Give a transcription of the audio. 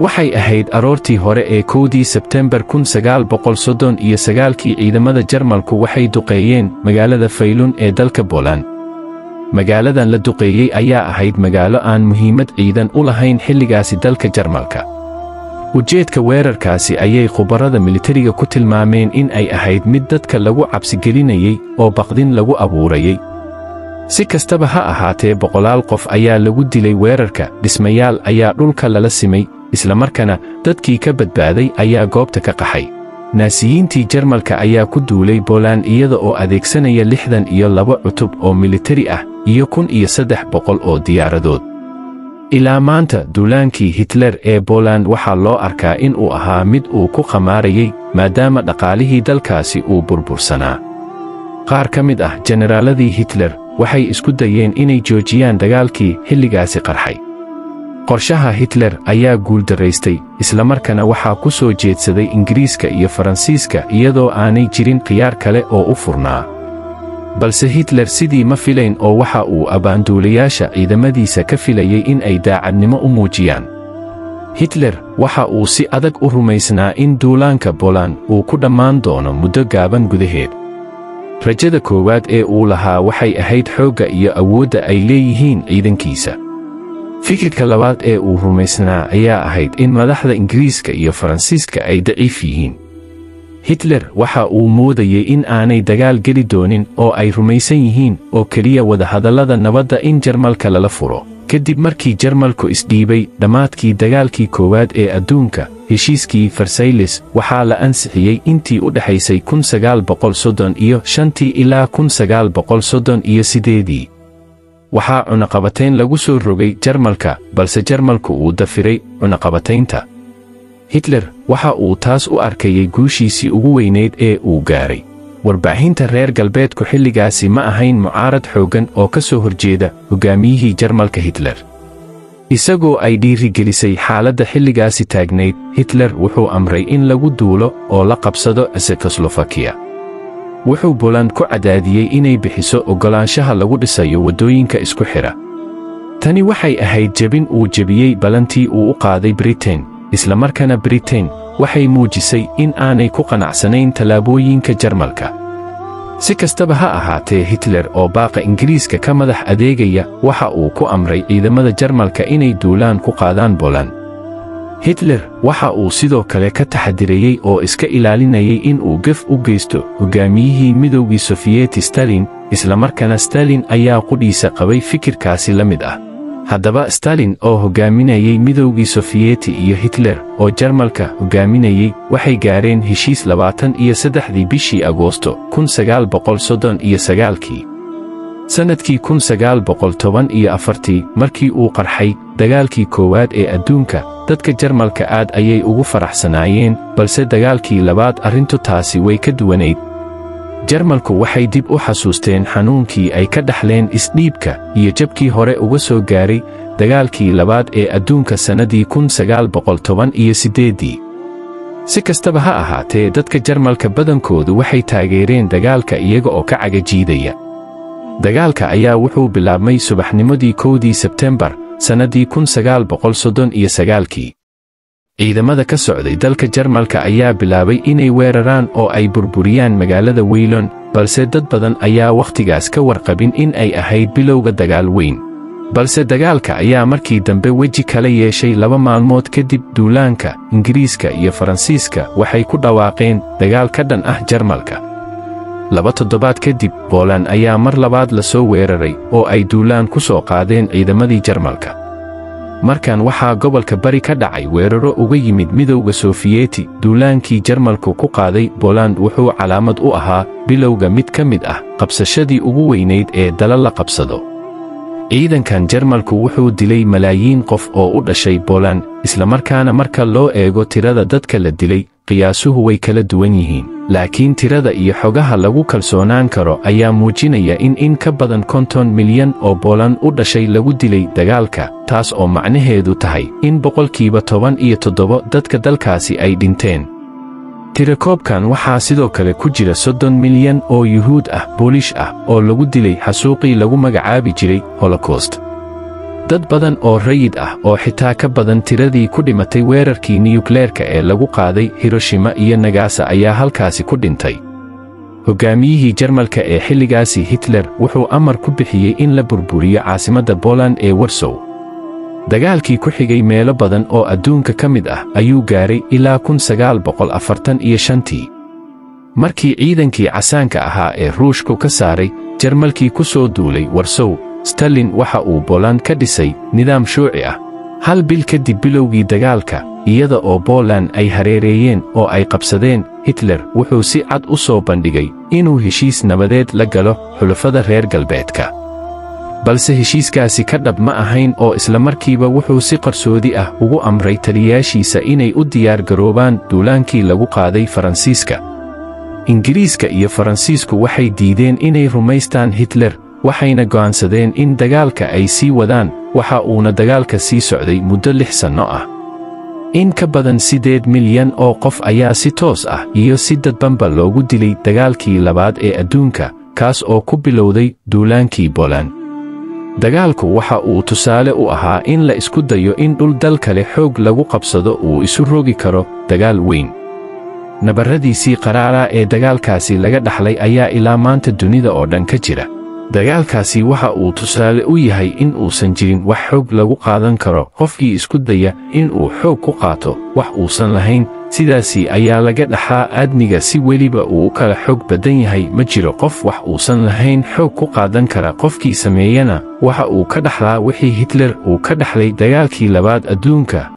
waxay ahayd aroortii hore ee 1 Sebtembar 1939 ciidamada Jarmalku waxay duqeeyeen magaalada Faylun ee dalka Poland. Magaaladan la duqeeyay ayaa ahayd magaalo aan muhiimad ciidan u lahayn xilligaasi dalka Jarmalka. Ujeedka weerarkaasi ayay khubarada militariga ku tilmaameen in ay ahayd mid dadka lagu cabsi gelinayay oo baqdin lagu abuurayay. Si kastaba ha ahaatee boqolaal qof ayaa lagu dilay weerarka, dhismayaal ayaa dhulka lala simay, isla markaana dadkii ka badbaaday ayaa goobta ka qaxay. Naasiyiintii Jarmalka ayaa ku duulay Poland iyada oo adeegsanaya 62 cutub oo militari ah iyo 1300 oo diyaaradood. Ilaa maanta duulaankii Hitler ee Poland waxaa loo arkaa in uu ahaa mid uu ku khamaarayay maadaama dhaqaalihii dalkaasi uu burbursanaa. Qaar ka mid ah generaaladii Hitler waxay isku dayeen inay joojiyaan dagaalkii xilligaasi qarxay. Qorshaha Hitler ayaa guuldaraystay, isla markaana waxaa ku soo jeedsaday Ingiriiska iyo Faransiiska iyadoo aanay jirin khiyaar kale oo u furnaa. balse Hitler sidii ma filayn oo waxa uu abaanduulayaasha ciidamadiisa ka filayay in ay daacadnimo u muujiyaan. Hitler waxa uu si adag u rumaysnaa in duulaanka Poland uu ku dhammaan doono muddo gaaban gudaheed. Rajada koowaad ee uu lahaa waxay ahayd xoogga iyo awoodda ay leeyihiin ciidankiisa. Fikirka labaad ee uu rumaysnaa ayaa ahayd in madaxda Ingiriiska iyo Faransiiska ay daciif yihiin. Hitler waxa uu moodayay in aanay dagaal geli doonin oo ay rumaysan yihiin oo keliya wadahadallada nabadda in Jarmalka lala furo. Kadib markii Jarmalku isdhiibay dhammaadkii dagaalkii koowaad ee adduunka, heshiiskii Versailles waxaa la ansixiyey intii u dhaxaysay 1935 ilaa 1938. Waxaa cunaqabateyn lagu soo rogay Jarmalka, balse Jarmalku uu dafiray cunaqabataynta. Hitler waxa uu taas u arkayay guushiisii ugu weyneyd ee uu gaaray. Warbaahinta reer galbeedku xilligaasi ma ahayn mucaarad xooggan oo ka soo horjeeda hogaamiyihii Jarmalka Hitler. Isagoo ay dhiirigelisay xaaladda xilligaasi taagnayd, Hitler wuxuu amray in lagu duulo oo la qabsado Czechoslovakia. Wuxuu Poland ku cadaadiyey inay bixiso oggolaanshaha lagu dhisayo waddooyinka isku xidha. Tani waxay ahayd jebin uu jebiyey ballantii uu u qaaday Britain, isla markaana Britain waxay muujisay in aanay ku qanacsanayn tallaabooyinka Jarmalka. Si kastaba ha ahaatee, Hitler oo baaqa Ingiriiska ka madax adeegaya waxa uu ku amray ciidamada Jarmalka inay duulaan ku qaadaan Poland. Hitler waxa uu sidoo kale ka taxadirayay oo iska ilaalinayay in uu gaf u geysto hogaamiyihii Midowgii Sofiyeeti Stalin, isla markaana Stalin ayaa qudhiisa qabay fikirkaasi la mid ah. Haddaba Stalin oo hogaaminayay Midowgii Sofiyeeti iyo Hitler oo Jarmalka hogaaminayay waxay gaareen heshiis 23 bishii Agoosto 1939. Sanadkii 1914 markii uu qarxay dagaalkii koowaad ee adduunka, dadka Jarmalka aad ayay ugu faraxsanaayeen, balse dagaalkii labaad arrintu taasi way ka duwanayd. Jarmalku waxay dib u xasuusteen xanuunkii ay ka dhaxleen isdhiibka iyo jabkii hore uga soo gaaray dagaalkii labaad ee adduunka sannadii 1918. Si kastaba ha ahaatee, dadka Jarmalka badankoodu waxay taageereen dagaalka iyaga oo ka cagajiidaya. Dagaalka ayaa wuxuu bilaabmay subaxnimadii 1 Sebtembar sannadii 1939. Ciidamada ka socday dalka Jarmalka ayaa bilaabay inay weeraraan oo ay burburiyaan magaalada Weylon, balse dad badan ayaa wakhtigaas ka warqabin in ay ahayd bilowga dagaal weyn. Balse dagaalka ayaa markii dambe weji kala yeeshay 2 maalmood kadib duulaanka. Ingiriiska iyo Faransiiska waxay ku dhawaaqeen dagaal ka dhan ah Jarmalka. 2 toddobaad kadib, Poland ayaa mar labaad la soo weeraray oo ay duulaan ku soo qaadeen ciidamadii Jarmalka. Markan waxaa gobolka bari ka dhacay weeraro uga yimid Midowga Sofiyeeti. Duulaankii Jarmalku ku qaaday Poland wuxuu calaamad u ahaa bilowga mid ka mid ah qabsashadii ugu weyneyd ee dalal la qabsado. Ciidankan Jarmalku wuxuu dilay malaayiin qof oo u dhashay Poland, isla markaana marka loo eego tirada dadka la dilay, qiyaasuhu way kala duwan yihiin. Laakiin tirada iyo xogaha lagu kalsoonaan karo ayaa muujinaya in ka badan 50 milyan oo Poland u dhashay lagu dilay dagaalka, taas oo macnaheedu tahay in 17% dadka dalkaasi ay dhinteen. Tirakoobkan waxaa sidoo kale ku jira 30 milyan oo Yuhuud ah, Boolish ah, oo lagu dilay xasuuqii lagu magacaabi jiray Holocaust. dad badan oo rayid ah oo xitaa ka badan tiradii ku dhimatay weerarkii niyukleerka ee lagu qaaday Hiroshima iyo Nagasaki ayaa halkaasi ku dhintay. Hoggaamiyihii Jarmalka ee xilligaasi Hitler wuxuu amar ku bixiyey in la burburiyo caasimadda Poland ee Warsaw. Dagaalkii ku xigay meelo badan oo adduunka ka mid ah ayuu gaaray ilaa 1945tii. Markii ciidankii casaanka ahaa ee Ruushku ka saaray Jarmalkii ku soo duulay Warsaw, Stalin waxa uu Poland ka dhisay nidaam shuuci ah. Hal bil kadib bilowgii dagaalka, iyada oo Poland ay hareereeyeen oo ay qabsadeen, Hitler wuxuu si cad u soo bandhigay inuu heshiis nabadeed la galo xulafada reer galbeedka. balse heshiiskaasi ka dhab ma ahayn oo isla markiiba wuxuu si qarsoodi ah ugu amray taliyaashiisa inay u diyaar garoobaan duulaankii lagu qaaday Faransiiska. Ingiriiska iyo Faransiisku waxay diideen inay rumaystaan Hitler, waxayna go'aansadeen in dagaalka ay sii wadaan, waxa uuna dagaalka sii socday muddo 6 sano ah. In ka badan 8 milyan oo qof ayaa si toos ah iyo si dadbanba loogu dilay dagaalkii labaad ee adduunka, kaas oo ku bilowday duulaankii Poland. Dagaalku waxa uu tusaale u ahaa in la isku dayo in dhul dal kale xoog lagu qabsado uu isu rogi karo dagaal weyn. Nabarradiisii qaraara ee dagaalkaasi laga dhaxlay ayaa ilaa maanta dunida oo dhan ka jira. Dagaalkaasi waxa uu tusaale u yahay in uusan jirin wax xoog lagu qaadan karo qofkii isku daya in uu xoog ku qaato wax uusan lahayn. Sidaasi ayaa laga dhaxlaa aadmiga si weliba uu u kala xoog badan yahay, ma jiro qof wax uusan lahayn xoog ku qaadan kara. Qofkii sameeyana waxa uu ka dhaxlaa wixii Hitler uu ka dhaxlay dagaalkii labaad adduunka,